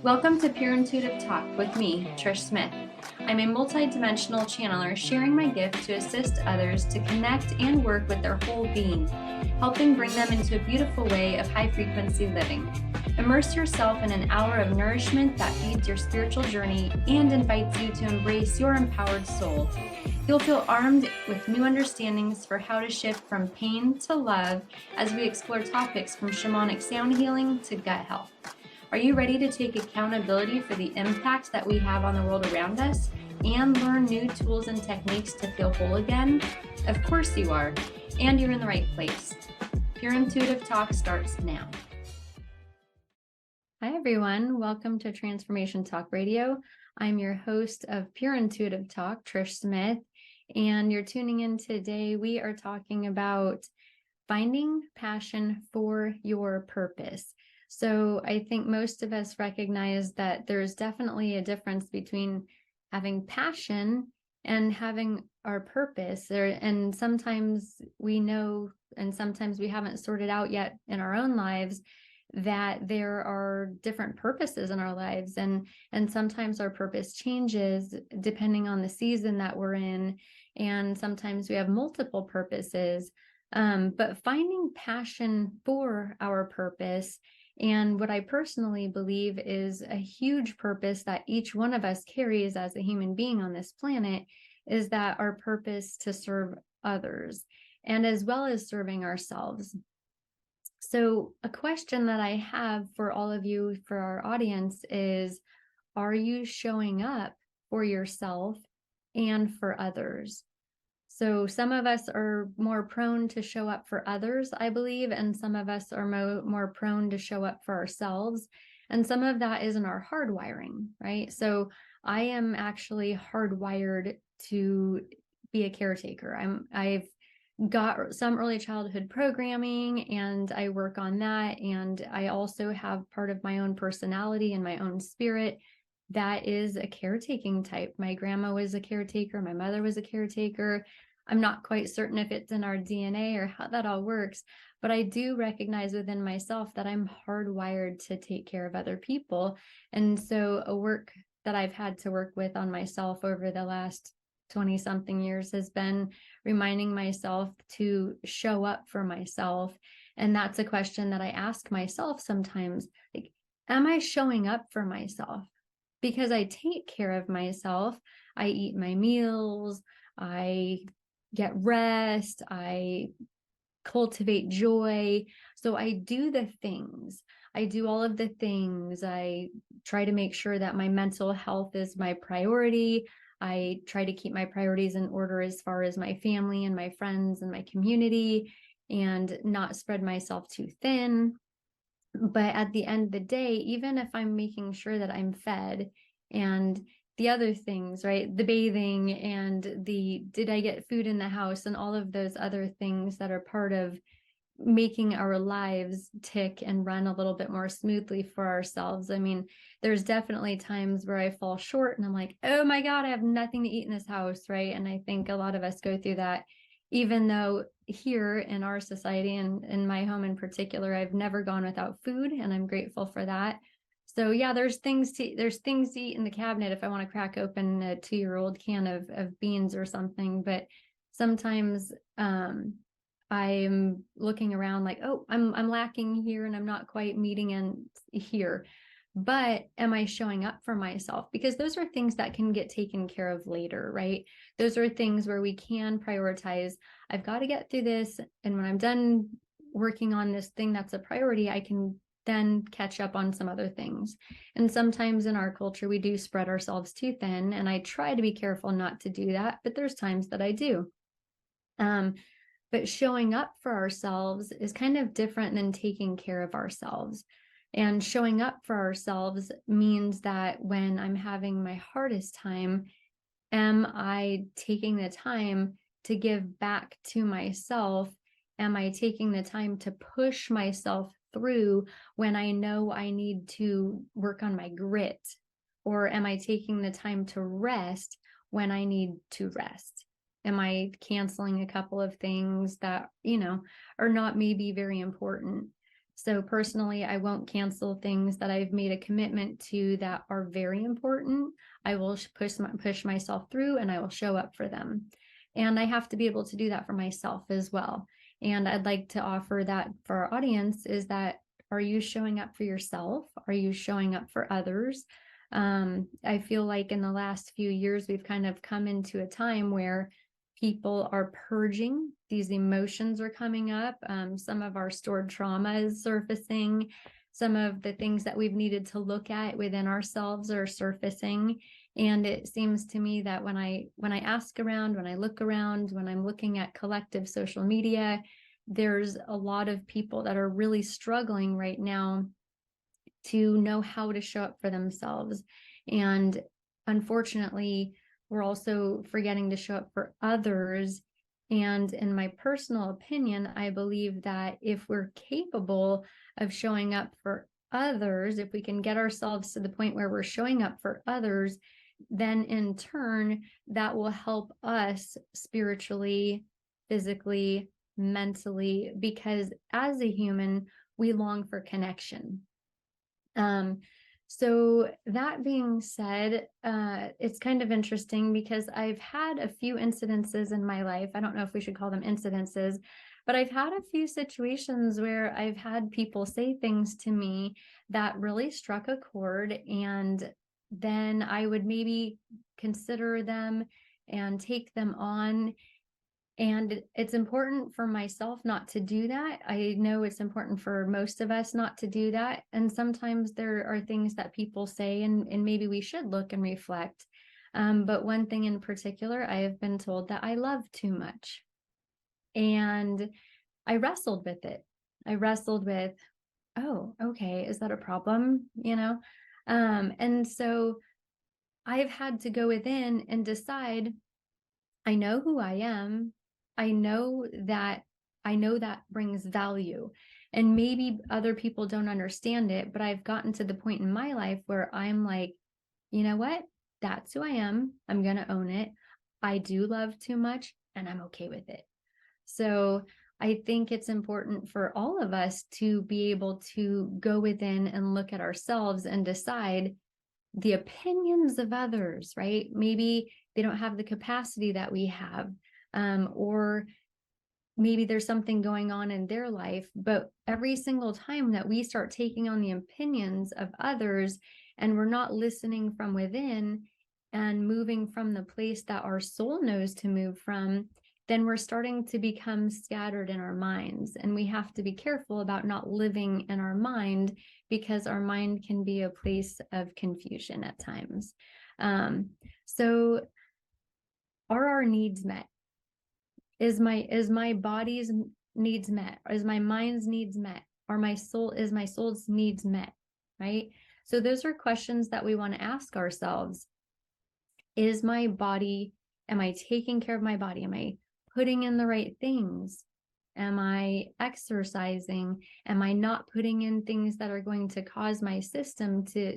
Welcome to Pure Intuitive Talk with me, Trish Smith. I'm a multi-dimensional channeler sharing my gift to assist others to connect and work with their whole being, helping bring them into a beautiful way of high-frequency living. Immerse yourself in an hour of nourishment that feeds your spiritual journey and invites you to embrace your empowered soul. You'll feel armed with new understandings for how to shift from pain to love as we explore topics from shamanic sound healing to gut health. Are you ready to take accountability for the impact that we have on the world around us and learn new tools and techniques to feel whole again? Of course you are, and you're in the right place. Pure Intuitive Talk starts now. Hi everyone, welcome to Transformation Talk Radio. I'm your host of Pure Intuitive Talk, Trish Smith, and you're tuning in today. We are talking about finding passion for your purpose. So I think most of us recognize that there's definitely a difference between having passion and having our purpose there. And sometimes we know, and sometimes we haven't sorted out yet in our own lives that there are different purposes in our lives. And sometimes our purpose changes depending on the season that we're in. And sometimes we have multiple purposes, but finding passion for our purpose, and what I personally believe is a huge purpose that each one of us carries as a human being on this planet, is that our purpose to serve others and as well as serving ourselves. So a question that I have for all of you, for our audience, is, are you showing up for yourself and for others? So some of us are more prone to show up for others, I believe, and some of us are more prone to show up for ourselves. And some of that is in our hardwiring, right? So I am actually hardwired to be a caretaker. I've got some early childhood programming and I work on that. And I also have part of my own personality and my own spirit that is a caretaking type. My grandma was a caretaker. My mother was a caretaker. I'm not quite certain if it's in our DNA or how that all works, but I do recognize within myself that I'm hardwired to take care of other people. And so a work that I've had to work with on myself over the last 20 something years has been reminding myself to show up for myself. And that's a question that I ask myself sometimes, like, am I showing up for myself? Because I take care of myself. I eat my meals, I get rest, I cultivate joy. So I do the things. I do all of the things. I try to make sure that my mental health is my priority. I try to keep my priorities in order as far as my family and my friends and my community, and not spread myself too thin. But at the end of the day, even if I'm making sure that I'm fed and the other things, right, the bathing and did I get food in the house and all of those other things that are part of making our lives tick and run a little bit more smoothly for ourselves. I mean, there's definitely times where I fall short and I'm like, oh my God, I have nothing to eat in this house, right? And I think a lot of us go through that, even though here in our society and in my home in particular, I've never gone without food, and I'm grateful for that. So yeah, there's things to eat in the cabinet if I want to crack open a 2-year-old can of beans or something. But sometimes I'm looking around like, oh, I'm lacking here and I'm not quite meeting in here. But am I showing up for myself? Because those are things that can get taken care of later, right? Those are things where we can prioritize. I've got to get through this. And when I'm done working on this thing that's a priority, I can then catch up on some other things. And sometimes in our culture, we do spread ourselves too thin. And I try to be careful not to do that, but there's times that I do. But showing up for ourselves is kind of different than taking care of ourselves. And showing up for ourselves means that when I'm having my hardest time, am I taking the time to give back to myself? Am I taking the time to push myself through when I know I need to work on my grit? Or am I taking the time to rest when I need to rest? Am I canceling a couple of things that, are not maybe very important? So personally, I won't cancel things that I've made a commitment to that are very important. I will push myself through, and I will show up for them. And I have to be able to do that for myself as well. And I'd like to offer that for our audience is that, are you showing up for yourself? Are you showing up for others? I feel like in the last few years, we've kind of come into a time where people are purging. These emotions are coming up. Some of our stored trauma is surfacing. Some of the things that we've needed to look at within ourselves are surfacing. And it seems to me that when I ask around, when I look around, when I'm looking at collective social media, there's a lot of people that are really struggling right now to know how to show up for themselves. And unfortunately, we're also forgetting to show up for others. And in my personal opinion, I believe that if we're capable of showing up for others, if we can get ourselves to the point where we're showing up for others, then in turn, that will help us spiritually, physically, mentally, because as a human, we long for connection. So that being said, it's kind of interesting because I've had a few incidences in my life. I don't know if we should call them incidences, but I've had a few situations where I've had people say things to me that really struck a chord, and then I would maybe consider them and take them on. And it's important for myself not to do that. I know it's important for most of us not to do that. And sometimes there are things that people say, and maybe we should look and reflect. But one thing in particular, I have been told that I love too much. And I wrestled with it. I wrestled with, oh, okay, is that a problem? And so I've had to go within and decide, I know who I am. I know that brings value, and maybe other people don't understand it, but I've gotten to the point in my life where I'm like, you know what? That's who I am. I'm going to own it. I do love too much, and I'm okay with it. So I think it's important for all of us to be able to go within and look at ourselves and decide the opinions of others, right? Maybe they don't have the capacity that we have, or maybe there's something going on in their life. But every single time that we start taking on the opinions of others and we're not listening from within and moving from the place that our soul knows to move from, then we're starting to become scattered in our minds. And we have to be careful about not living in our mind, because our mind can be a place of confusion at times. So are our needs met? Is my body's needs met? Is my mind's needs met? Is my soul's needs met? Right? So those are questions that we want to ask ourselves. Is my body, am I taking care of my body? Am I putting in the right things? Am I exercising? Am I not putting in things that are going to cause my system to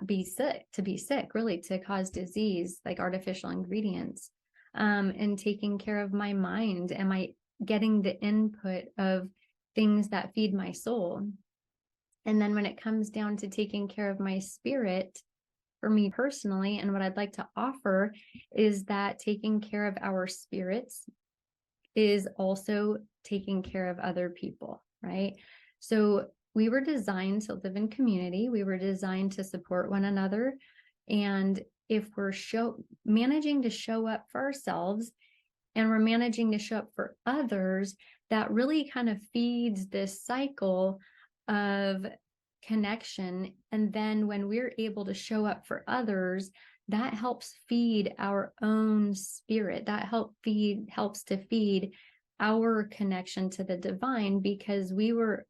be sick, really, to cause disease, like artificial ingredients? And taking care of my mind. Am I getting the input of things that feed my soul? And then when it comes down to taking care of my spirit, for me personally, and what I'd like to offer is that taking care of our spirits is also taking care of other people, right? So we were designed to live in community. We were designed to support one another. And if we're managing to show up for ourselves and we're managing to show up for others, that really kind of feeds this cycle of connection. And then when we're able to show up for others, that helps feed our own spirit. That helps to feed our connection to the divine, because we were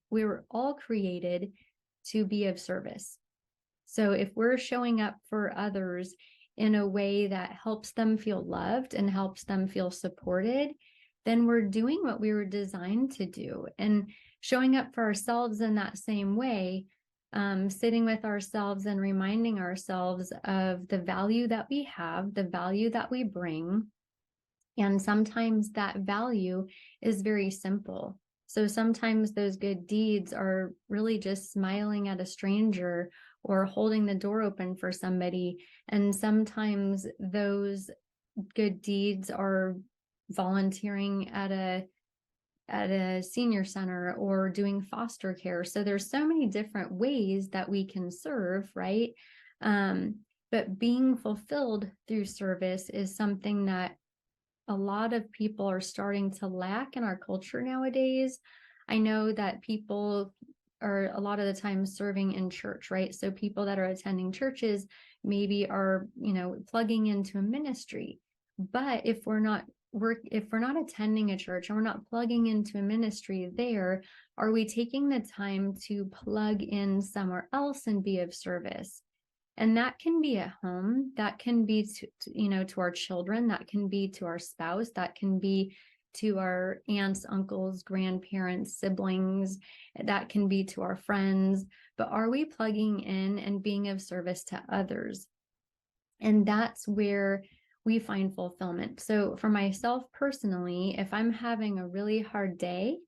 all created to be of service. So if we're showing up for others in a way that helps them feel loved and helps them feel supported, then we're doing what we were designed to do. And showing up for ourselves in that same way, sitting with ourselves and reminding ourselves of the value that we have, the value that we bring. And sometimes that value is very simple. So sometimes those good deeds are really just smiling at a stranger or holding the door open for somebody. And sometimes those good deeds are volunteering at a senior center or doing foster care. So there's so many different ways that we can serve, right? But being fulfilled through service is something that a lot of people are starting to lack in our culture nowadays. I know that people are a lot of the time serving in church, right? So people that are attending churches maybe are, plugging into a ministry. But if we're not attending a church and we're not plugging into a ministry there, are we taking the time to plug in somewhere else and be of service? And that can be at home, that can be to our children, that can be to our spouse, that can be to our aunts, uncles, grandparents, siblings, that can be to our friends. But are we plugging in and being of service to others? And that's where we find fulfillment. So for myself personally, if I'm having a really hard day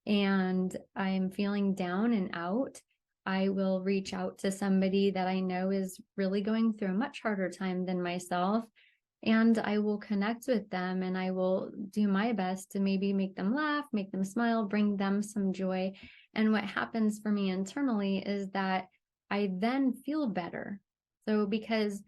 and I'm feeling down and out, I will reach out to somebody that I know is really going through a much harder time than myself, and I will connect with them, and I will do my best to maybe make them laugh, make them smile, bring them some joy. And what happens for me internally is that I then feel better. So because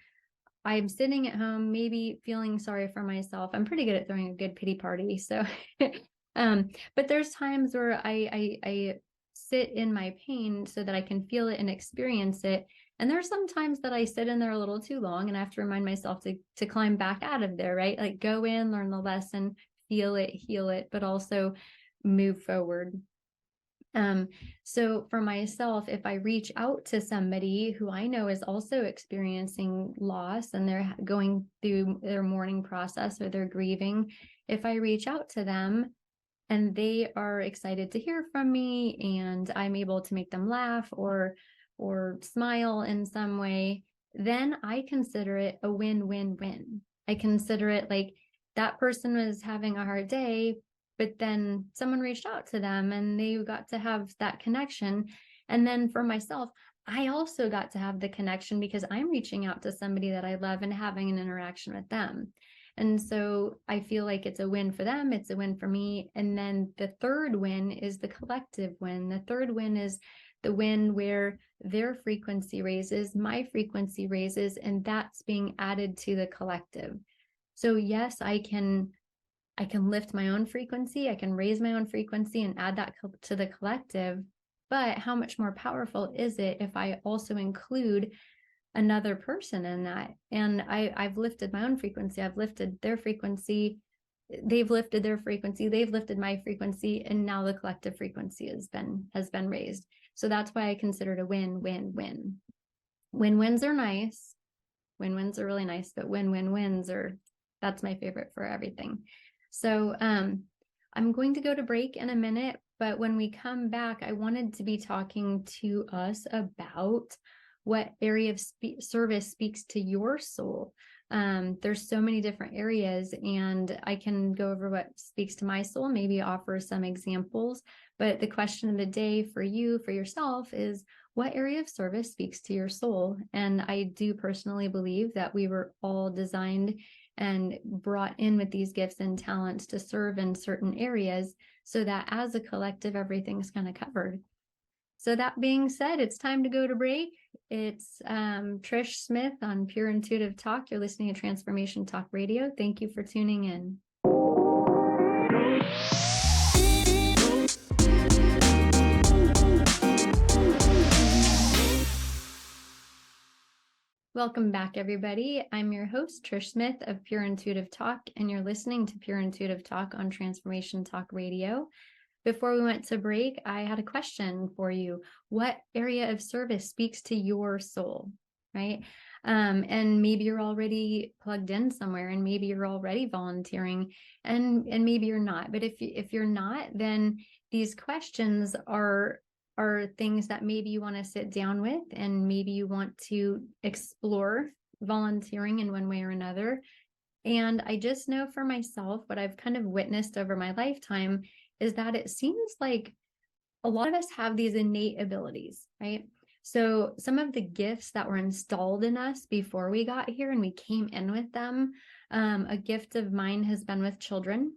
I'm sitting at home, maybe feeling sorry for myself. I'm pretty good at throwing a good pity party. So, but there's times where I sit in my pain so that I can feel it and experience it. And there's some times that I sit in there a little too long and I have to remind myself to climb back out of there, right? Like go in, learn the lesson, feel it, heal it, but also move forward. So for myself, if I reach out to somebody who I know is also experiencing loss and they're going through their mourning process or they're grieving, if I reach out to them and they are excited to hear from me and I'm able to make them laugh or smile in some way, then I consider it a win-win-win. I consider it like that person was having a hard day, but then someone reached out to them and they got to have that connection. And then for myself, I also got to have the connection because I'm reaching out to somebody that I love and having an interaction with them. And so I feel like it's a win for them, it's a win for me. And then the third win is the collective win. The third win is the win where their frequency raises, my frequency raises, and that's being added to the collective. So yes, I can lift my own frequency, I can raise my own frequency and add that to the collective. But how much more powerful is it if I also include another person in that? And I've lifted my own frequency, I've lifted their frequency, they've lifted their frequency, they've lifted my frequency, and now the collective frequency has been raised. So that's why I consider it a win-win-win. Win-wins are nice. Win-wins are really nice, but win-win-wins that's my favorite for everything. So I'm going to go to break in a minute, but when we come back, I wanted to be talking to us about what area of service speaks to your soul. There's so many different areas, and I can go over what speaks to my soul, maybe offer some examples. But the question of the day for you, for yourself, is what area of service speaks to your soul? And I do personally believe that we were all designed and brought in with these gifts and talents to serve in certain areas so that as a collective, everything's kind of covered. So that being said, it's time to go to break. It's Trish Smith on Pure Intuitive Talk. You're listening to Transformation Talk Radio. Thank you for tuning in. Welcome back, everybody. I'm your host, Trish Smith of Pure Intuitive Talk, and you're listening to Pure Intuitive Talk on Transformation Talk Radio. Before we went to break, I had a question for you. What area of service speaks to your soul, right? And maybe you're already plugged in somewhere, and maybe you're already volunteering, and maybe you're not. But if you're not, then these questions are things that maybe you want to sit down with, and maybe you want to explore volunteering in one way or another. And I just know for myself, what I've kind of witnessed over my lifetime is that it seems like a lot of us have these innate abilities, right? So some of the gifts that were installed in us before we got here and we came in with them, a gift of mine has been with children.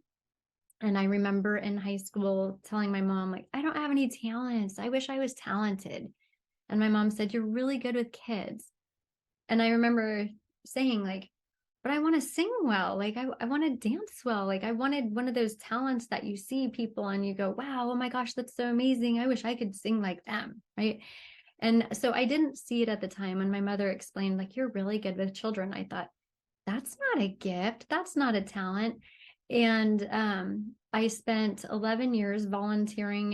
And I remember in high school telling my mom, like, I don't have any talents. I wish I was talented. And my mom said, you're really good with kids. And I remember saying, like, but I want to sing well. Like, I want to dance well. Like, I wanted one of those talents that you see people and you go, wow, oh my gosh, that's so amazing. I wish I could sing like them. Right. And so I didn't see it at the time. When my mother explained, like, you're really good with children, I thought, that's not a gift. That's not a talent. And I spent 11 years volunteering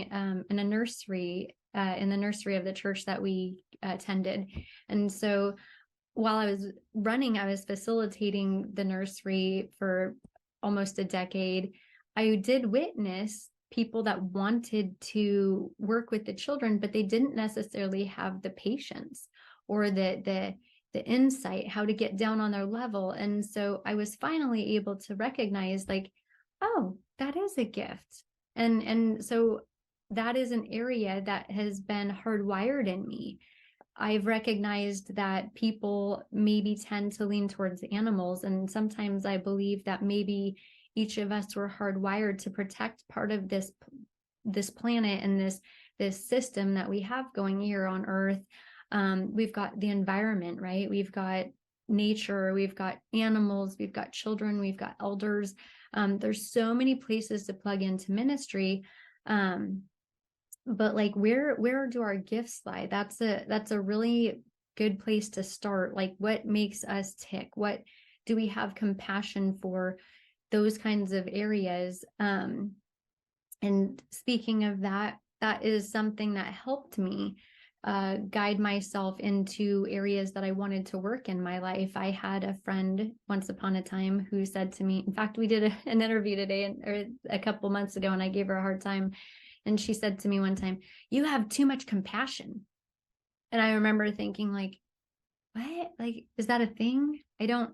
in a nursery, in the nursery of the church that we attended. And so while I was running, I was facilitating the nursery for almost a decade. I did witness people that wanted to work with the children, but they didn't necessarily have the patience or the insight, how to get down on their level. And so I was finally able to recognize, like, oh, that is a gift. And so that is an area that has been hardwired in me. I've recognized that people maybe tend to lean towards animals. And sometimes I believe that maybe each of us were hardwired to protect part of this planet and this system that we have going here on Earth. We've got the environment, right? We've got nature, we've got animals, we've got children, we've got elders. There's so many places to plug into ministry. But like, where do our gifts lie? That's a really good place to start. Like, what makes us tick? What do we have compassion for? Those kinds of areas. And speaking of that, that is something that helped me guide myself into areas that I wanted to work in my life. I had a friend once upon a time who said to me, in fact, we did an interview today or a couple months ago, and I gave her a hard time. And she said to me one time, you have too much compassion. And I remember thinking, like, what? Like, is that a thing? I don't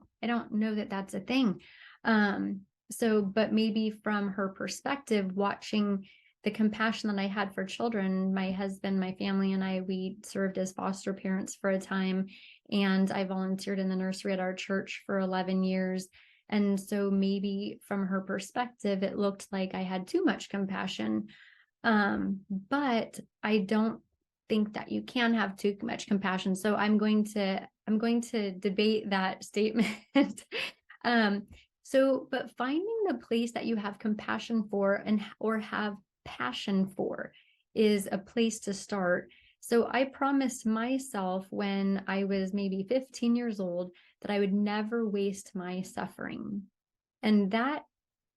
know that that's a thing. But maybe from her perspective, watching the compassion that I had for children, my husband, my family, and I, we served as foster parents for a time. And I volunteered in the nursery at our church for 11 years. And so maybe from her perspective, it looked like I had too much compassion. But I don't think that you can have too much compassion. So I'm going to debate that statement. But finding the place that you have compassion for or have passion for is a place to start. So I promised myself when I was maybe 15 years old that I would never waste my suffering. And that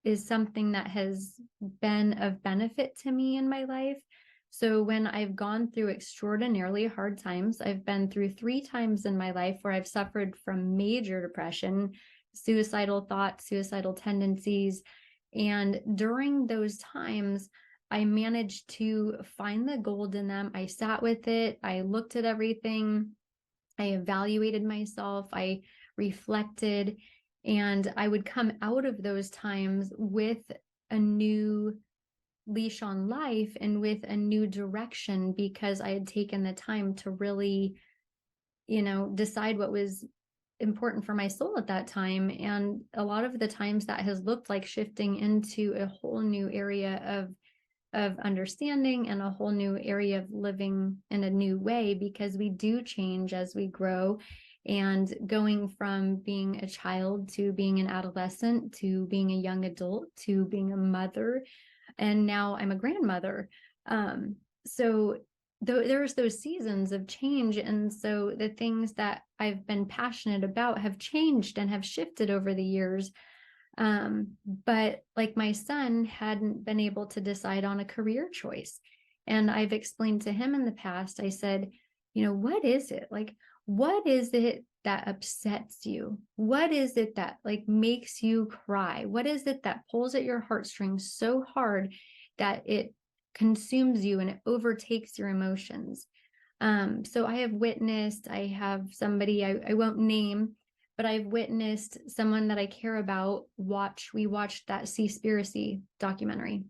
is something that has been of benefit to me in my life. So when I've gone through extraordinarily hard times, I've been through 3 times in my life where I've suffered from major depression, suicidal thoughts, suicidal tendencies. And during those times, I managed to find the gold in them. I sat with it. I looked at everything. I evaluated myself. I reflected. And I would come out of those times with a new leash on life and with a new direction, because I had taken the time to really, decide what was important for my soul at that time. And a lot of the times that has looked like shifting into a whole new area of understanding and a whole new area of living in a new way, because we do change as we grow. And going from being a child to being an adolescent to being a young adult to being a mother, and now I'm a grandmother. So there's those seasons of change. And so the things that I've been passionate about have changed and have shifted over the years. But like my son hadn't been able to decide on a career choice. And I've explained to him in the past, I said, what is it? Like, what is it that upsets you? What is it that like makes you cry? What is it that pulls at your heartstrings so hard that it consumes you and it overtakes your emotions? So I have somebody I won't name, but I've witnessed someone that I care about we watched that Seaspiracy documentary.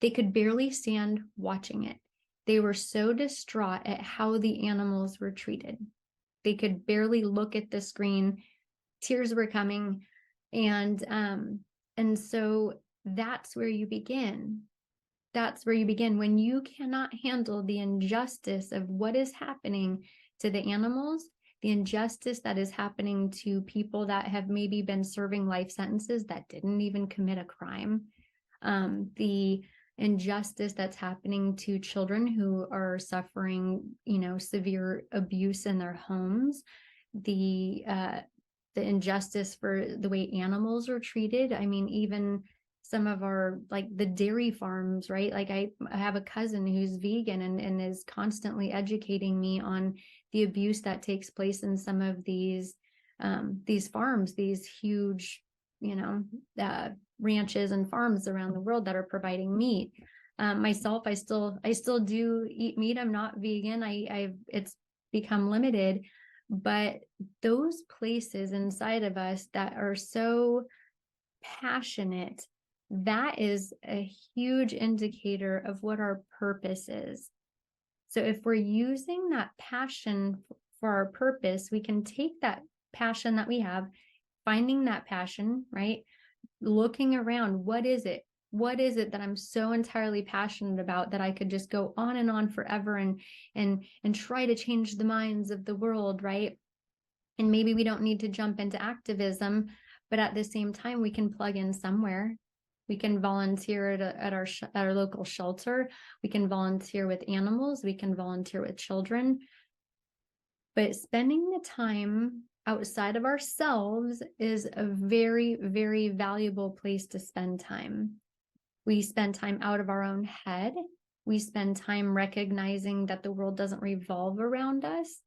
They could barely stand watching it. They were so distraught at how the animals were treated. They could barely look at the screen. Tears were coming. And so that's where you begin. That's where you begin. When you cannot handle the injustice of what is happening to the animals, the injustice that is happening to people that have maybe been serving life sentences that didn't even commit a crime, the injustice that's happening to children who are suffering, severe abuse in their homes, the injustice for the way animals are treated. I mean, even some of our, like the dairy farms, right? Like I have a cousin who's vegan and is constantly educating me on the abuse that takes place in some of these farms, these huge, ranches and farms around the world that are providing meat. Myself, I still do eat meat. I'm not vegan. It's become limited, but those places inside of us that are so passionate, that is a huge indicator of what our purpose is. So if we're using that passion for our purpose, we can take that passion that we have, finding that passion, right? Looking around, what is it? What is it that I'm so entirely passionate about that I could just go on and on forever and try to change the minds of the world, right? And maybe we don't need to jump into activism, but at the same time, we can plug in somewhere. We can volunteer at our local shelter. We can volunteer with animals. We can volunteer with children. But spending the time outside of ourselves is a very, very valuable place to spend time. We spend time out of our own head. We spend time recognizing that the world doesn't revolve around us.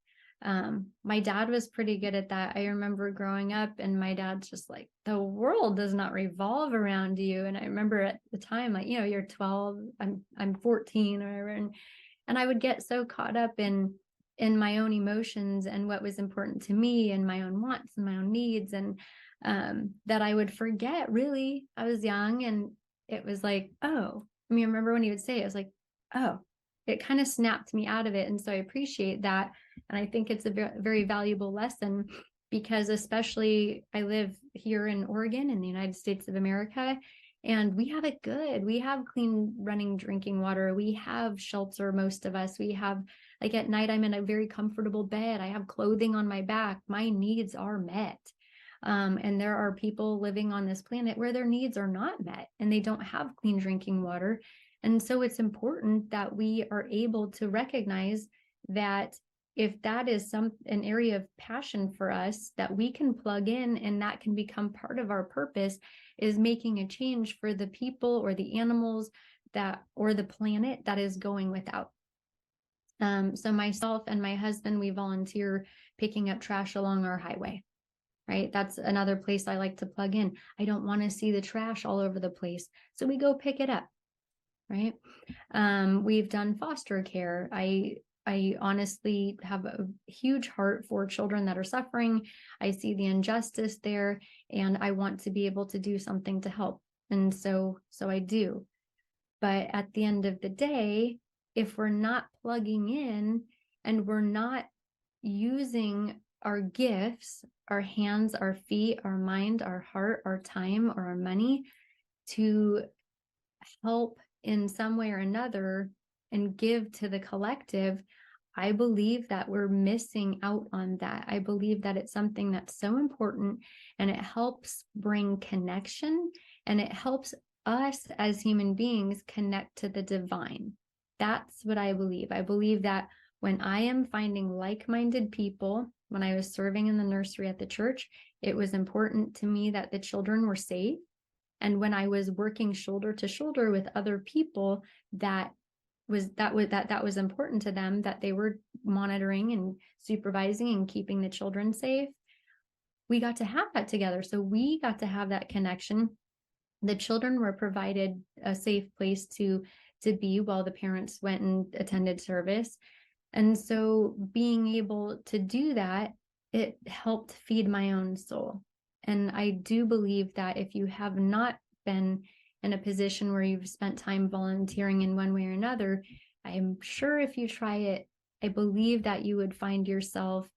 My dad was pretty good at that. I remember growing up and my dad's just like, the world does not revolve around you. And I remember at the time, like, you're 12, I'm 14 or whatever. And I would get so caught up in my own emotions and what was important to me and my own wants and my own needs. And that I would forget, really, I was young and it was like, oh, I remember when he would say it, I was like, oh, it kind of snapped me out of it. And so I appreciate that. And I think it's a very valuable lesson because especially I live here in Oregon in the United States of America, and we have it good. We have clean running drinking water. We have shelter, most of us. We have, like at night, I'm in a very comfortable bed. I have clothing on my back. My needs are met. And there are people living on this planet where their needs are not met and they don't have clean drinking water. And so it's important that we are able to recognize that if that is an area of passion for us that we can plug in and that can become part of our purpose, is making a change for the people or the animals or the planet that is going without. So myself and my husband, we volunteer picking up trash along our highway. Right? That's another place I like to plug in. I don't want to see the trash all over the place. So we go pick it up. Right? We've done foster care. I honestly have a huge heart for children that are suffering. I see the injustice there and I want to be able to do something to help. And so I do. But at the end of the day, if we're not plugging in and we're not using our gifts, our hands, our feet, our mind, our heart, our time, or our money to help in some way or another and give to the collective, I believe that we're missing out on that. I believe that it's something that's so important and it helps bring connection and it helps us as human beings connect to the divine. That's what I believe. I believe that when I am finding like-minded people, when I was serving in the nursery at the church, it was important to me that the children were safe. And when I was working shoulder to shoulder with other people, that was important to them, that they were monitoring and supervising and keeping the children safe. We got to have that together. So we got to have that connection. The children were provided a safe place to be while the parents went and attended service. And so being able to do that, it helped feed my own soul. And I do believe that if you have not been in a position where you've spent time volunteering in one way or another, I'm sure if you try it, I believe that you would find yourself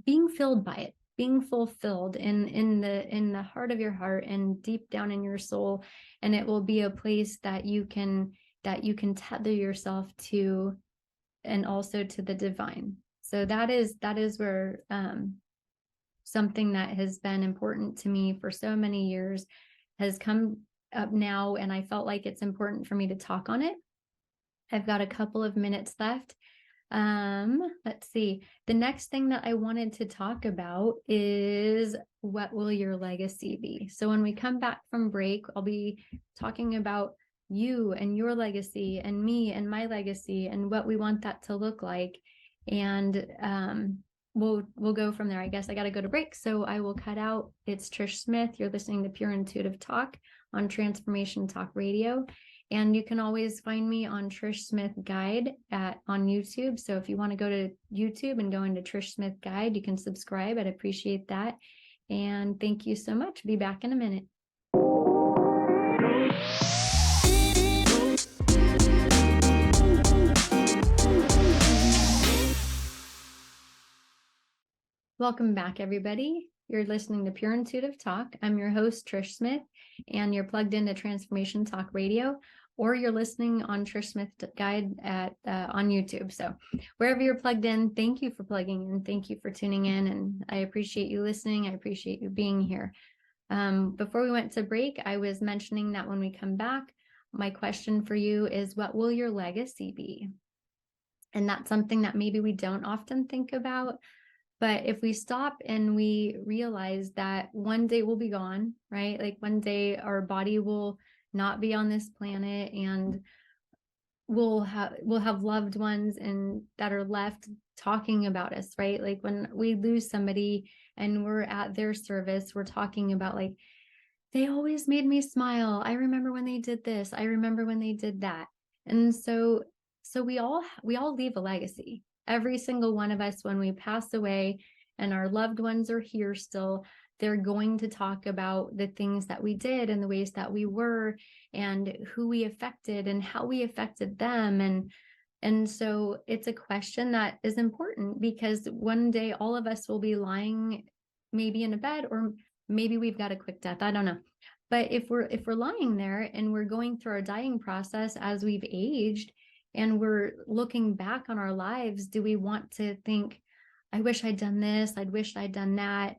being filled by it, being fulfilled in the heart of your heart and deep down in your soul. And it will be a place that you can tether yourself to, and also to the divine. So that is where something that has been important to me for so many years has come up now, and I felt like it's important for me to talk on it. I've got a couple of minutes left. Let's see. The next thing that I wanted to talk about is, what will your legacy be? So when we come back from break, I'll be talking about you and your legacy, and me and my legacy, and what we want that to look like. And we'll go from there. I guess I got to go to break, so I will cut out. It's Trish Smith. You're listening to Pure Intuitive Talk on Transformation Talk Radio. And you can always find me on Trish Smith Guide on YouTube. So if you want to go to YouTube and go into Trish Smith Guide, you can subscribe. I'd appreciate that. And thank you so much. Be back in a minute. Welcome back, everybody. You're listening to Pure Intuitive Talk. I'm your host, Trish Smith, and you're plugged into Transformation Talk Radio, or you're listening on Trish Smith Guide on YouTube. So wherever you're plugged in, thank you for plugging in. Thank you for tuning in, and I appreciate you listening. I appreciate you being here. Before we went to break, I was mentioning that when we come back, my question for you is, what will your legacy be? And that's something that maybe we don't often think about. But if we stop and we realize that one day we'll be gone, right? Like one day our body will not be on this planet, and we'll have loved ones and that are left talking about us, right? Like when we lose somebody and we're at their service, we're talking about, like, they always made me smile. I remember when they did this. I remember when they did that. And so we all leave a legacy. Every single one of us, when we pass away and our loved ones are here still, they're going to talk about the things that we did and the ways that we were and who we affected and how we affected them. And so it's a question that is important, because one day all of us will be lying maybe in a bed, or maybe we've got a quick death. I don't know. But if we're lying there and we're going through our dying process as we've aged, and we're looking back on our lives, do we want to think, I wish I'd done this, I wish I'd done that,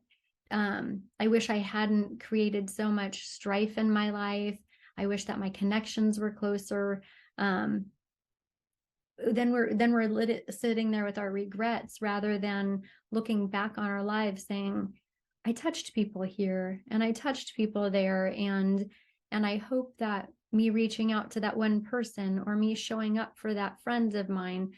I wish I hadn't created so much strife in my life, I wish that my connections were closer. Then we're sitting there with our regrets, rather than looking back on our lives saying, I touched people here and I touched people there, and I hope that me reaching out to that one person, or me showing up for that friend of mine,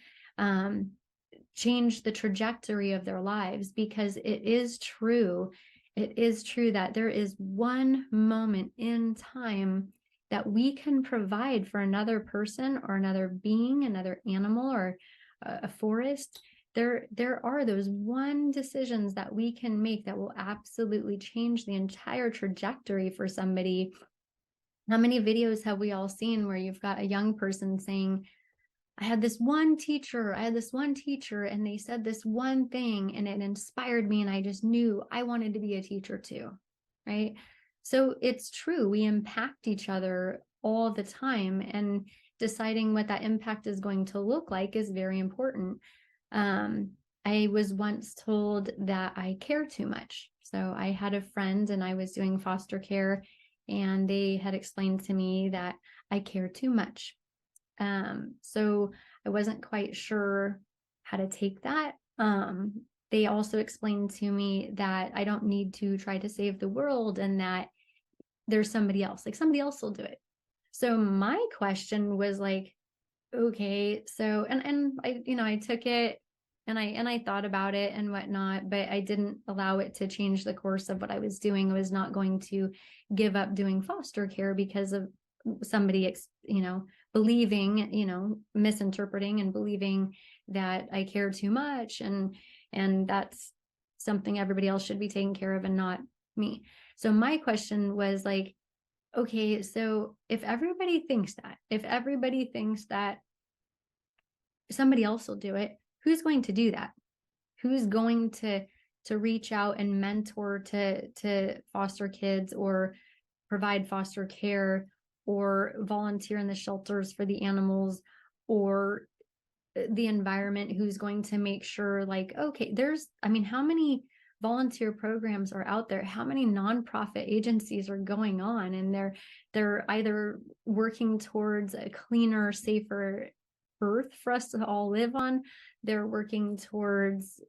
change the trajectory of their lives. Because it is true that there is one moment in time that we can provide for another person, or another being, another animal, or a forest. There are those one decisions that we can make that will absolutely change the entire trajectory for somebody. How many videos have we all seen where you've got a young person saying, I had this one teacher, and they said this one thing, and it inspired me, and I just knew I wanted to be a teacher too, right? So it's true, we impact each other all the time, and deciding what that impact is going to look like is very important. I was once told that I care too much. So I had a friend, and I was doing foster care, and they had explained to me that I care too much. So I wasn't quite sure how to take that. They also explained to me that I don't need to try to save the world, and that there's somebody else, like somebody else will do it. So my question was like, okay, so, and I took it, and I thought about it and whatnot, but I didn't allow it to change the course of what I was doing. I was not going to give up doing foster care because of somebody, believing, misinterpreting and believing that I care too much, and that's something everybody else should be taking care of, and not me. So my question was like, okay, so if everybody thinks that somebody else will do it, who's going to do that? Who's going to reach out and mentor to foster kids, or provide foster care, or volunteer in the shelters for the animals, or the environment? Who's going to make sure, like, okay, how many volunteer programs are out there? How many nonprofit agencies are going on, and they're either working towards a cleaner, safer earth for us to all live on. They're working towards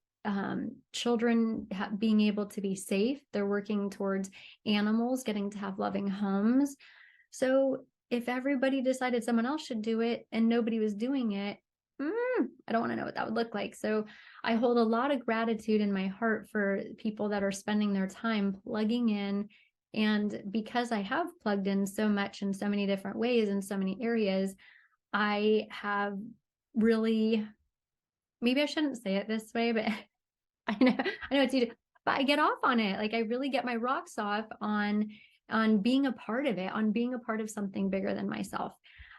children being able to be safe. They're working towards animals getting to have loving homes. So if everybody decided someone else should do it and nobody was doing it, I don't want to know what that would look like. So I hold a lot of gratitude in my heart for people that are spending their time plugging in. And because I have plugged in so much in so many different ways in so many areas, I have really, maybe I shouldn't say it this way, but I know it's easy, but I get off on it. Like, I really get my rocks off on being a part of it, on being a part of something bigger than myself.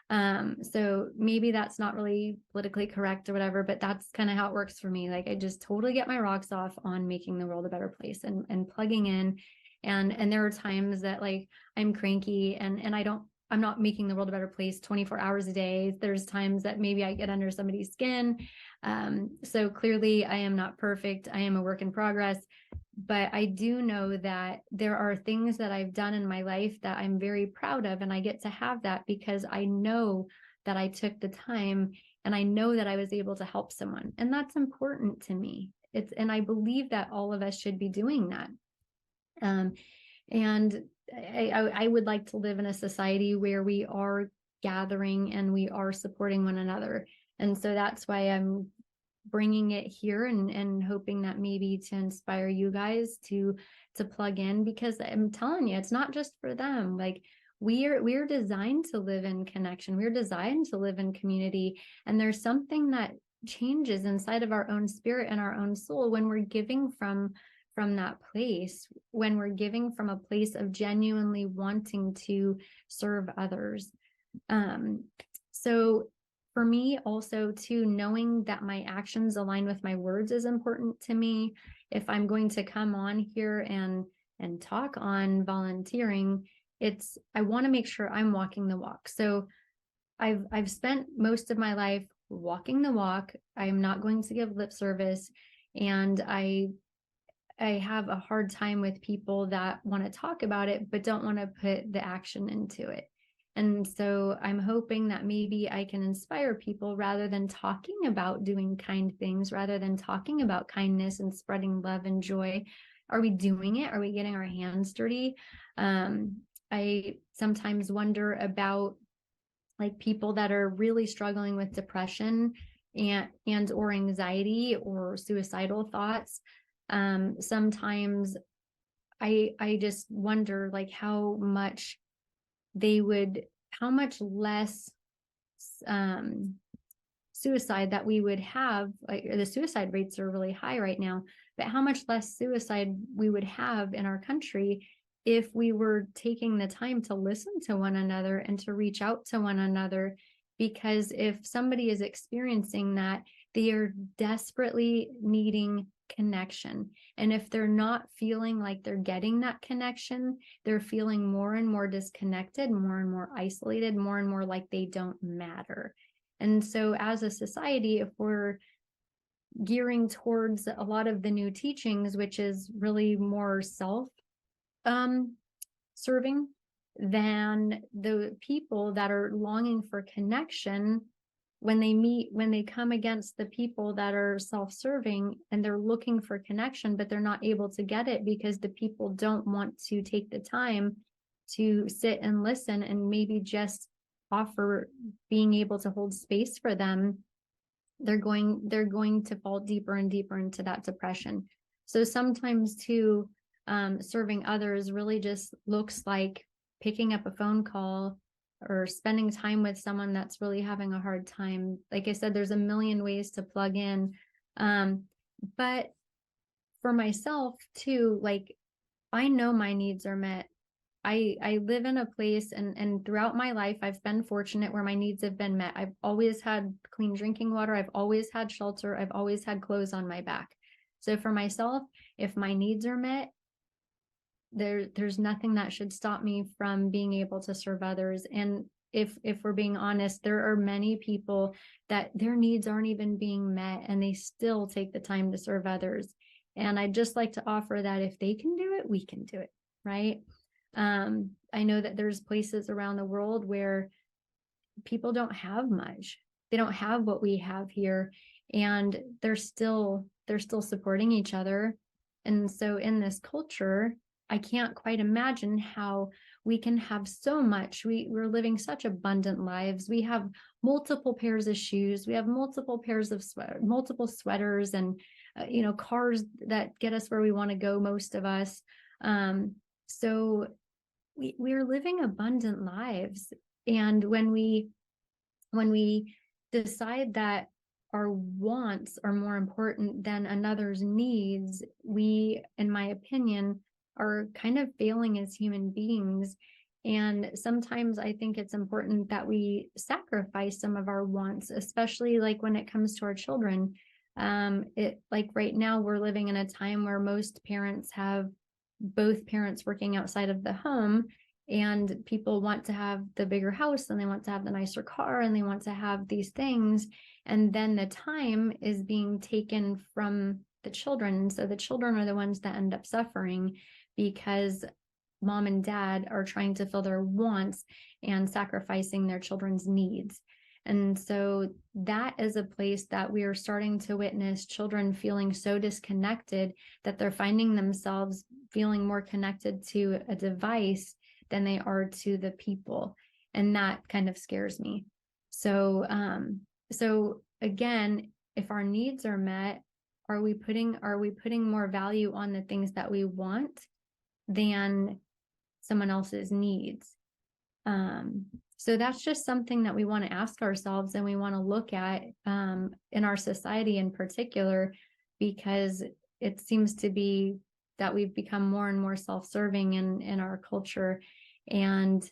So maybe that's not really politically correct or whatever, but that's kind of how it works for me. Like, I just totally get my rocks off on making the world a better place, and plugging in. And there are times that, like, I'm cranky and I'm not making the world a better place 24 hours a day. There's times that maybe I get under somebody's skin. So clearly I am not perfect. I am a work in progress, but I do know that there are things that I've done in my life that I'm very proud of. And I get to have that because I know that I took the time, and I know that I was able to help someone. And that's important to me. And I believe that all of us should be doing that. And I would like to live in a society where we are gathering and we are supporting one another. And so that's why I'm bringing it here, and hoping that maybe to inspire you guys to plug in, because I'm telling you, it's not just for them. Like, we're designed to live in connection. We're designed to live in community. And there's something that changes inside of our own spirit and our own soul when we're giving from that place, when we're giving from a place of genuinely wanting to serve others. So for me also too, knowing that my actions align with my words is important to me. If I'm going to come on here and talk on volunteering, I want to make sure I'm walking the walk. So I've spent most of my life walking the walk. I'm not going to give lip service, and I have a hard time with people that want to talk about it but don't want to put the action into it. And so I'm hoping that maybe I can inspire people, rather than talking about doing kind things, rather than talking about kindness and spreading love and joy. Are we doing it? Are we getting our hands dirty? I sometimes wonder about, like, people that are really struggling with depression and or anxiety or suicidal thoughts. Sometimes I just wonder, like, how much less suicide that we would have. Like, the suicide rates are really high right now, but how much less suicide we would have in our country if we were taking the time to listen to one another and to reach out to one another. Because if somebody is experiencing that, they are desperately needing connection. And if they're not feeling like they're getting that connection, they're feeling more and more disconnected, more and more isolated, more and more like they don't matter. And so as a society, if we're gearing towards a lot of the new teachings, which is really more serving than the people that are longing for connection, when they come against the people that are self-serving and they're looking for connection, but they're not able to get it because the people don't want to take the time to sit and listen and maybe just offer being able to hold space for them, they're going to fall deeper and deeper into that depression. So sometimes too, serving others really just looks like picking up a phone call or spending time with someone that's really having a hard time. Like I said, there's a million ways to plug in. But for myself too, like, I know my needs are met. I live in a place and throughout my life, I've been fortunate where my needs have been met. I've always had clean drinking water. I've always had shelter. I've always had clothes on my back. So for myself, if my needs are met, there's nothing that should stop me from being able to serve others. And if we're being honest, there are many people that their needs aren't even being met and they still take the time to serve others. And I'd just like to offer that if they can do it, we can do it, right? I know that there's places around the world where people don't have much. They don't have what we have here, and they're still supporting each other. And so in this culture, I can't quite imagine how we can have so much. We're living such abundant lives. We have multiple pairs of shoes. We have multiple pairs of multiple sweaters, and cars that get us where we want to go, most of us. So we're living abundant lives. And when we decide that our wants are more important than another's needs, we, in my opinion, are kind of failing as human beings. And sometimes I think it's important that we sacrifice some of our wants, especially like when it comes to our children. Like right now, we're living in a time where most parents have both parents working outside of the home, and people want to have the bigger house, and they want to have the nicer car, and they want to have these things. And then the time is being taken from the children. So the children are the ones that end up suffering because mom and dad are trying to fill their wants and sacrificing their children's needs. And so that is a place that we are starting to witness children feeling so disconnected that they're finding themselves feeling more connected to a device than they are to the people. And that kind of scares me. So, so again, if our needs are met, are we putting more value on the things that we want than someone else's needs? So that's just something that we want to ask ourselves, and we want to look at in our society in particular, because it seems to be that we've become more and more self-serving in our culture. And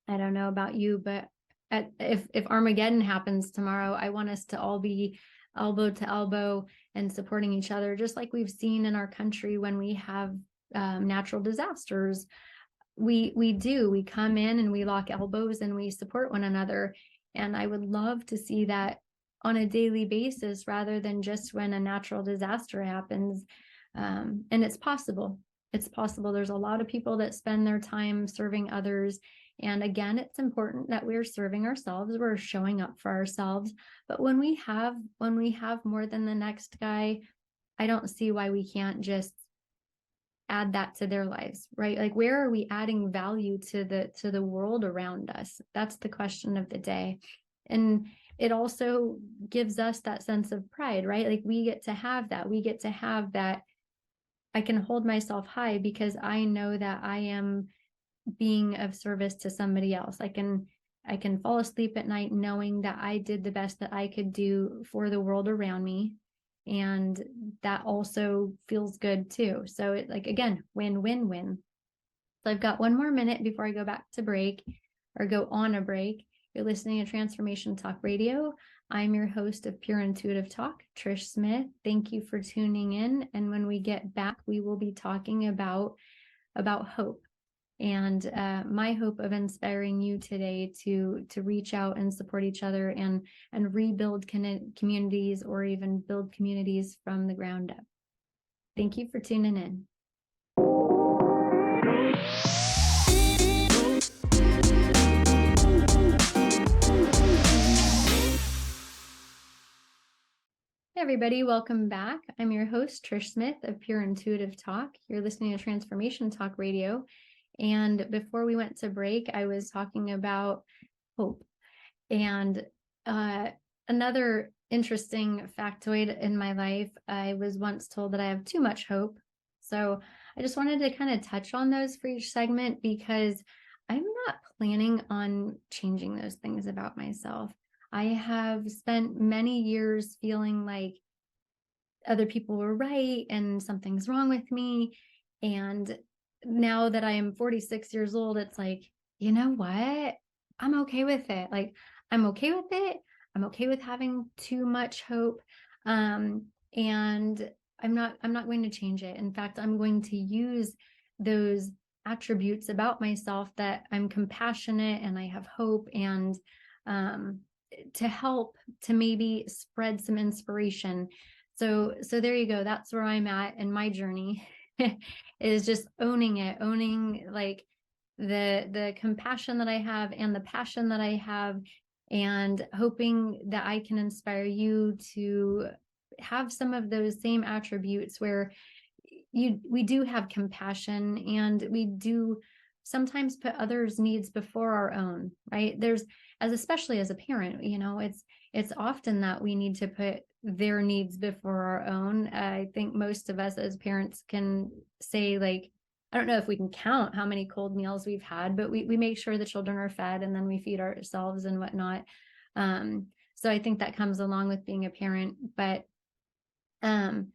I don't know about you, but if Armageddon happens tomorrow, I want us to all be elbow to elbow and supporting each other, just like we've seen in our country when we have natural disasters. We come in and we lock elbows and we support one another. And I would love to see that on a daily basis rather than just when a natural disaster happens. And it's possible. It's possible. There's a lot of people that spend their time serving others. And again, it's important that we're serving ourselves. We're showing up for ourselves. But when we have more than the next guy, I don't see why we can't just add that to their lives, right? Like, where are we adding value to the world around us? That's the question of the day. And it also gives us that sense of pride, right? Like, we get to have that. I can hold myself high because I know that I am being of service to somebody else. I can fall asleep at night knowing that I did the best that I could do for the world around me. And that also feels good too. So it, like, again, win, win, win. So I've got one more minute before I go back to break, or go on a break. You're listening to Transformation Talk Radio. I'm your host of Pure Intuitive Talk, Trish Smith. Thank you for tuning in. And when we get back, we will be talking about hope. And my hope of inspiring you today to reach out and support each other and rebuild communities, or even build communities from the ground up. Thank you for tuning in. Hey everybody, welcome back. I'm your host, Trish Smith of Pure Intuitive Talk. You're listening to Transformation Talk Radio. And before we went to break, I was talking about hope. And another interesting factoid in my life, I was once told that I have too much hope. So I just wanted to kind of touch on those for each segment, because I'm not planning on changing those things about myself. I have spent many years feeling like other people were right and something's wrong with me. And now that I am 46 years old, it's like, you know what? I'm okay with it. Like, I'm okay with it. I'm okay with having too much hope. And I'm not going to change it. In fact, I'm going to use those attributes about myself, that I'm compassionate and I have hope, and um, to help to maybe spread some inspiration. So there you go. That's where I'm at in my journey. Is just owning like the compassion that I have and the passion that I have, and hoping that I can inspire you to have some of those same attributes, where we do have compassion, and we do sometimes put others' needs before our own, right? Especially as a parent, it's often that we need to put their needs before our own. I think most of us as parents can say, like, I don't know if we can count how many cold meals we've had, but we make sure the children are fed, and then we feed ourselves and whatnot. So I think that comes along with being a parent. But um,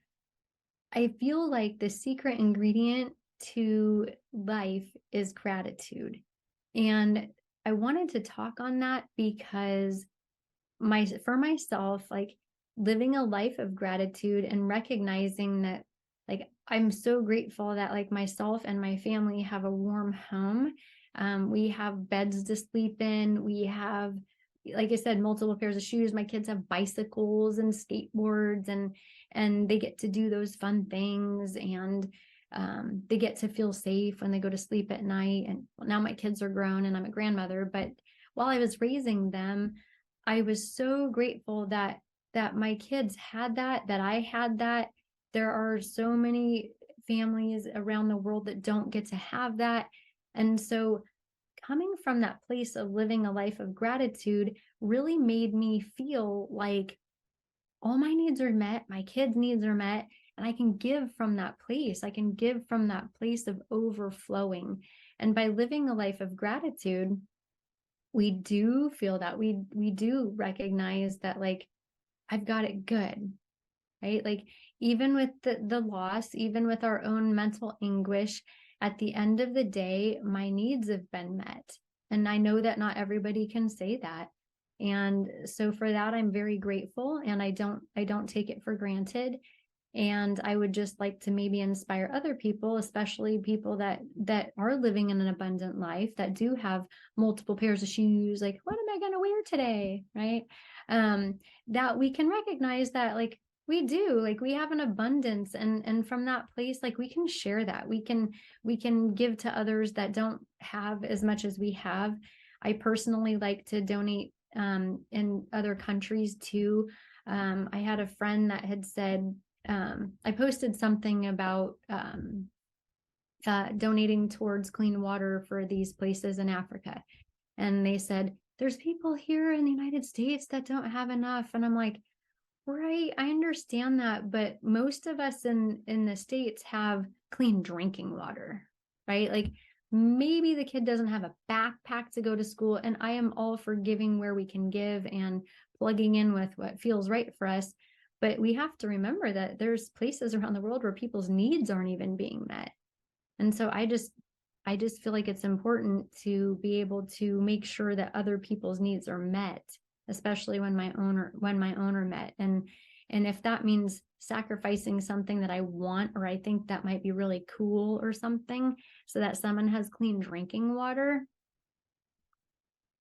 I feel like the secret ingredient to life is gratitude. And I wanted to talk on that because for myself, like, living a life of gratitude and recognizing that, like, I'm so grateful that, like, myself and my family have a warm home. We have beds to sleep in. We have, like I said, multiple pairs of shoes. My kids have bicycles and skateboards, and they get to do those fun things, and they get to feel safe when they go to sleep at night. And now my kids are grown and I'm a grandmother, but while I was raising them, I was so grateful that my kids had that I had that. There are so many families around the world that don't get to have that. And so coming from that place of living a life of gratitude really made me feel like all my needs are met, my kids' needs are met, and I can give from that place. I can give from that place of overflowing. And by living a life of gratitude, we do feel that we do recognize that, like, I've got it good, right? Like, even with the loss, even with our own mental anguish, at the end of the day, my needs have been met. And I know that not everybody can say that. And so for that, I'm very grateful, and I don't take it for granted. And I would just like to maybe inspire other people, especially people that are living in an abundant life, that do have multiple pairs of shoes. Like, what am I going to wear today? Right. That we can recognize that, like, we do, like, we have an abundance, and from that place, like, we can share that. We can give to others that don't have as much as we have. I personally like to donate in other countries too. I had a friend that had said, I posted something about donating towards clean water for these places in Africa. And they said, there's people here in the United States that don't have enough. And I'm like, right, I understand that, but most of us in the States have clean drinking water, right? Like, maybe the kid doesn't have a backpack to go to school, and I am all for giving where we can give and plugging in with what feels right for us. But we have to remember that there's places around the world where people's needs aren't even being met. And so I just feel like it's important to be able to make sure that other people's needs are met, especially when my own are met. And if that means sacrificing something that I want, or I think that might be really cool or something, so that someone has clean drinking water,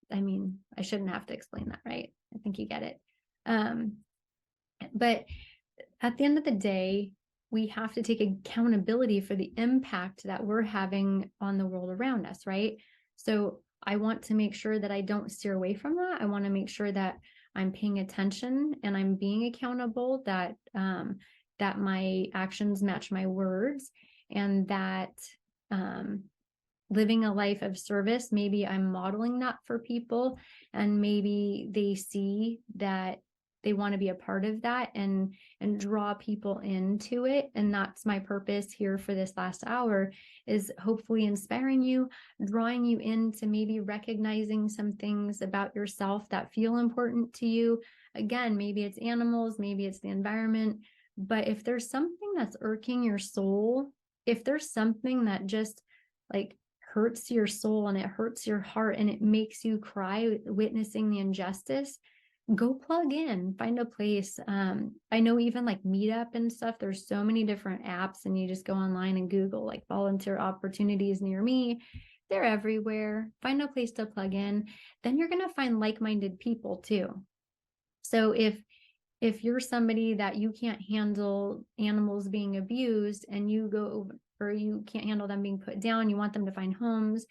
I mean, I shouldn't have to explain that, right? I think you get it. But at the end of the day, we have to take accountability for the impact that we're having on the world around us, right? So I want to make sure that I don't steer away from that. I want to make sure that I'm paying attention and I'm being accountable, that that my actions match my words, and that living a life of service, maybe I'm modeling that for people, and maybe they see that they want to be a part of that, and draw people into it. And that's my purpose here for this last hour, is hopefully inspiring you, drawing you into maybe recognizing some things about yourself that feel important to you. Again, maybe it's animals, maybe it's the environment, but if there's something that's irking your soul, if there's something that just like hurts your soul and it hurts your heart and it makes you cry witnessing the injustice, go plug in, find a place. I know even like Meetup and stuff, there's so many different apps, and you just go online and Google like volunteer opportunities near me. They're everywhere. Find a place to plug in. Then you're going to find like-minded people too. So if you're somebody that you can't handle animals being abused, and you go, or you can't handle them being put down, you want them to find homes,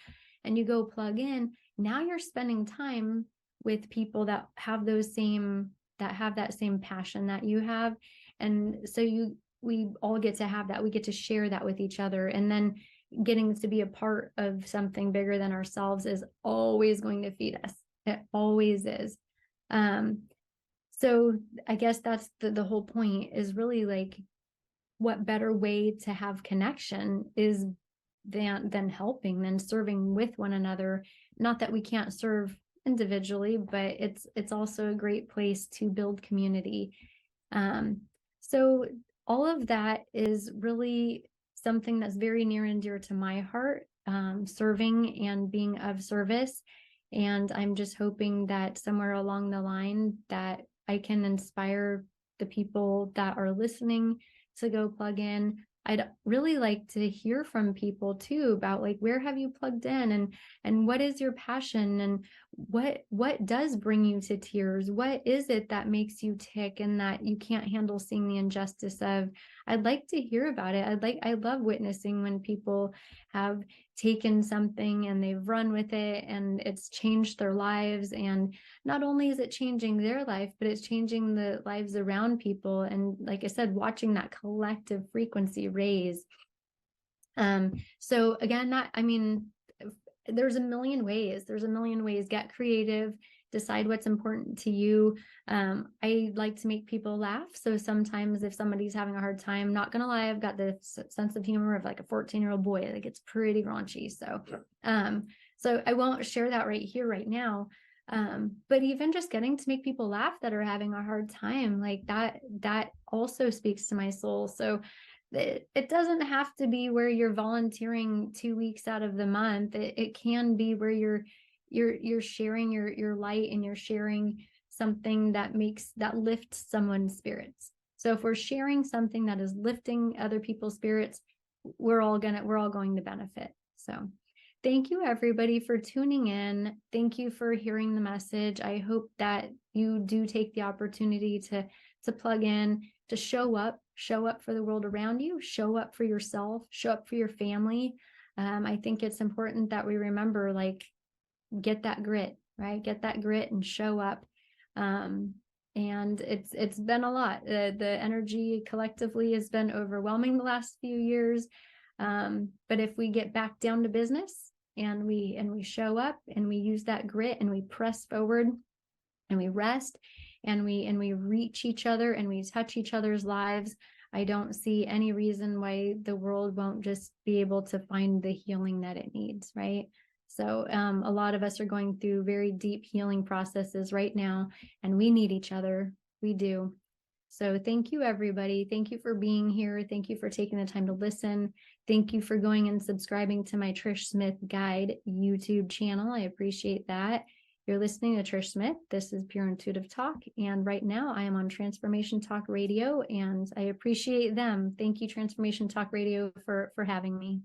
and you go plug in, now you're spending time with people that have that same passion that you have. And so we all get to have that. We get to share that with each other. And then getting to be a part of something bigger than ourselves is always going to feed us. It always is. So I guess that's the whole point, is really like, what better way to have connection is than helping, than serving with one another. Not that we can't serve individually, but it's also a great place to build community. So all of that is really something that's very near and dear to my heart, serving and being of service. And I'm just hoping that somewhere along the line that I can inspire the people that are listening to go plug in. I'd really like to hear from people too about like, where have you plugged in, and what is your passion, and what does bring you to tears? What is it that makes you tick and that you can't handle seeing the injustice of? I'd like to hear about it. I love witnessing when people have taken something and they've run with it and it's changed their lives. And not only is it changing their life, but it's changing the lives around people. And like I said, watching that collective frequency raise. So again, there's a million ways. Get creative, decide what's important to you. I like to make people laugh. So sometimes if somebody's having a hard time, not gonna lie, I've got the sense of humor of like a 14-year-old boy. Like, it's pretty raunchy. So I won't share that right here, right now. But even just getting to make people laugh that are having a hard time, like that also speaks to my soul. So it doesn't have to be where you're volunteering 2 weeks out of the month. It can be where you're sharing your light, and you're sharing something that lifts someone's spirits. So if we're sharing something that is lifting other people's spirits, we're all going to benefit. So thank you everybody for tuning in. Thank you for hearing the message. I hope that you do take the opportunity to plug in, to show up for the world around you, show up for yourself, show up for your family. I think it's important that we remember, like, get that grit, right? Get that grit and show up. And it's been a lot. The energy collectively has been overwhelming the last few years. But if we get back down to business and we show up and we use that grit and we press forward and we rest and we reach each other and we touch each other's lives, I don't see any reason why the world won't just be able to find the healing that it needs, right? So a lot of us are going through very deep healing processes right now, and we need each other. We do. So thank you, everybody. Thank you for being here. Thank you for taking the time to listen. Thank you for going and subscribing to my Trish Smith Guide YouTube channel. I appreciate that. You're listening to Trish Smith. This is Pure Intuitive Talk. And right now I am on Transformation Talk Radio, and I appreciate them. Thank you, Transformation Talk Radio, for having me.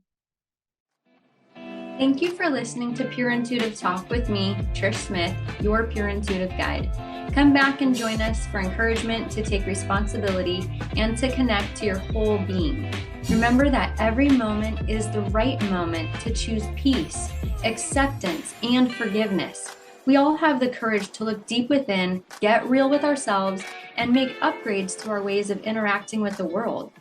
Thank you for listening to Pure Intuitive Talk with me, Trish Smith, your Pure Intuitive Guide. Come back and join us for encouragement to take responsibility and to connect to your whole being. Remember that every moment is the right moment to choose peace, acceptance, and forgiveness. We all have the courage to look deep within, get real with ourselves, and make upgrades to our ways of interacting with the world.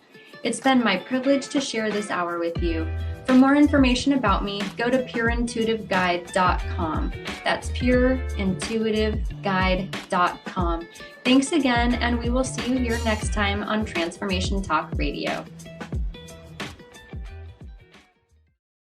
It's been my privilege to share this hour with you. For more information about me, go to pureintuitiveguide.com. That's pureintuitiveguide.com. Thanks again, and we will see you here next time on Transformation Talk Radio.